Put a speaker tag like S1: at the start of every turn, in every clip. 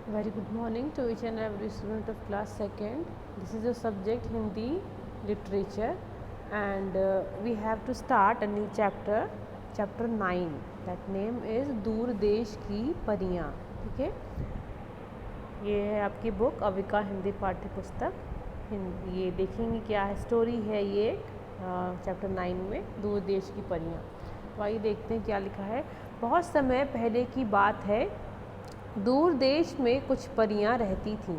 S1: Very good morning to each and every student of class 2nd. This is the subject Hindi literature, and we have to start a new chapter, chapter 9. That name is दूर देश की परियां. ठीक है, ये है आपकी book Avika Hindi पाठ्य पुस्तक. ये देखेंगे क्या है, स्टोरी है ये चैप्टर 9 में दूर देश की परियां. तो आइए देखते हैं क्या लिखा है. बहुत समय पहले की बात है, दूर देश में कुछ परियां रहती थीं.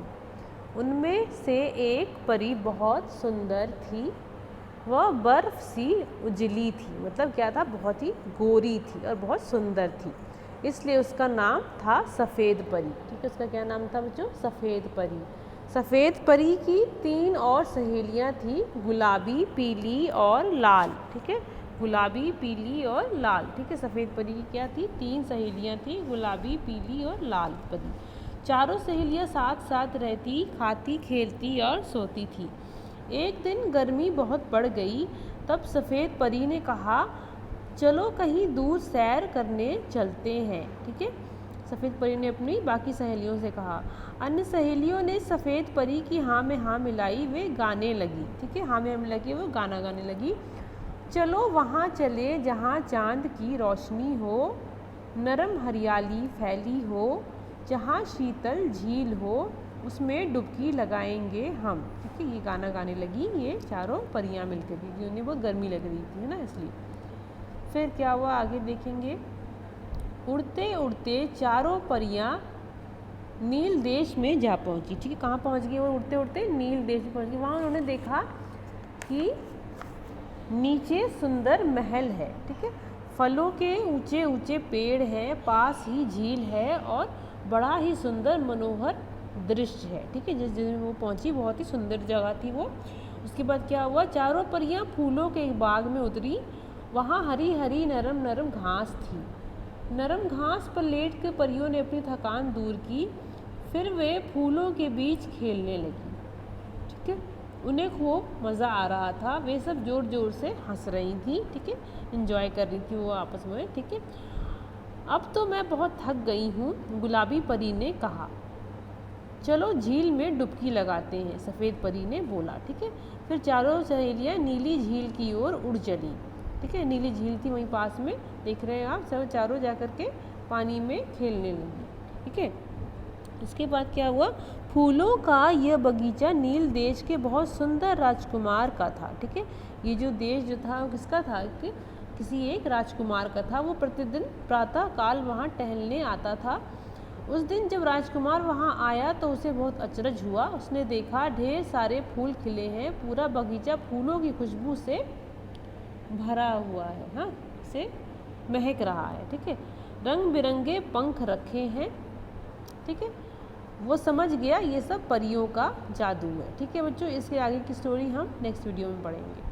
S1: उनमें से एक परी बहुत सुंदर थी. वह बर्फ़ सी उजली थी, मतलब क्या था, बहुत ही गोरी थी और बहुत सुंदर थी, इसलिए उसका नाम था सफ़ेद परी. ठीक है, उसका क्या नाम था बच्चों? सफ़ेद परी. सफ़ेद परी की 3 और सहेलियां थीं, गुलाबी, पीली और लाल. ठीक है, गुलाबी, पीली और लाल. ठीक है, सफ़ेद परी की क्या थी? 3 सहेलियां थीं, गुलाबी, पीली और लाल परी. चारों सहेलियां साथ साथ रहती, खाती, खेलती और सोती थी. एक दिन गर्मी बहुत बढ़ गई. तब सफ़ेद परी ने कहा, चलो कहीं दूर सैर करने चलते हैं. ठीक है, सफ़ेद परी ने अपनी बाकी सहेलियों से कहा. अन्य सहेलियों ने सफ़ेद परी की हाँ में हाँ मिलाई. वे गाने लगी. ठीक है, हाँ में हाँ मिला के वो गाना गाने लगी. चलो वहाँ चले जहाँ चाँद की रोशनी हो, नरम हरियाली फैली हो, जहाँ शीतल झील हो, उसमें डुबकी लगाएंगे हम. ठीक है, ये गाना गाने लगी ये चारों परियां मिलकर के, क्योंकि उन्हें बहुत गर्मी लग रही थी, है ना, इसलिए. फिर क्या हुआ आगे देखेंगे. उड़ते उड़ते चारों परियां नील देश में जा पहुंची. ठीक है, कहाँ पहुंच गई वो? उड़ते उड़ते नील देश में पहुंच गई. वहाँ उन्होंने देखा कि नीचे सुंदर महल है. ठीक है, फलों के ऊंचे ऊंचे पेड़ हैं, पास ही झील है और बड़ा ही सुंदर मनोहर दृश्य है. ठीक है, जिस जगह वो पहुंची बहुत ही सुंदर जगह थी वो. उसके बाद क्या हुआ, चारों परियां फूलों के एक बाग में उतरी. वहाँ हरी हरी नरम नरम घास थी. नरम घास पर लेट कर परियों ने अपनी थकान दूर की. फिर वे फूलों के बीच खेलने लगी. ठीक है, उन्हें खूब मज़ा आ रहा था. वे सब ज़ोर ज़ोर से हंस रही थी. ठीक है, एंजॉय कर रही थी वो आपस में. ठीक है, अब तो मैं बहुत थक गई हूँ, गुलाबी परी ने कहा. चलो झील में डुबकी लगाते हैं, सफ़ेद परी ने बोला. ठीक है, फिर चारों सहेलियाँ नीली झील की ओर उड़ चली. ठीक है, नीली झील थी वहीं पास में, देख रहे हैं आप. सब चारों जा कर के पानी में खेलने लगी. ठीक है, इसके बाद क्या हुआ, फूलों का यह बगीचा नील देश के बहुत सुंदर राजकुमार का था. ठीक है, ये जो देश जो था किसका था? कि किसी एक राजकुमार का था. वो प्रतिदिन प्रातः काल वहाँ टहलने आता था. उस दिन जब राजकुमार वहाँ आया तो उसे बहुत अचरज हुआ. उसने देखा ढेर सारे फूल खिले हैं, पूरा बगीचा फूलों की खुशबू से भरा हुआ है. हाँ, से महक रहा है. ठीक है, रंग बिरंगे पंख रखे हैं. ठीक है, वो समझ गया ये सब परियों का जादू है. ठीक है बच्चों, इसके आगे की स्टोरी हम नेक्स्ट वीडियो में पढ़ेंगे.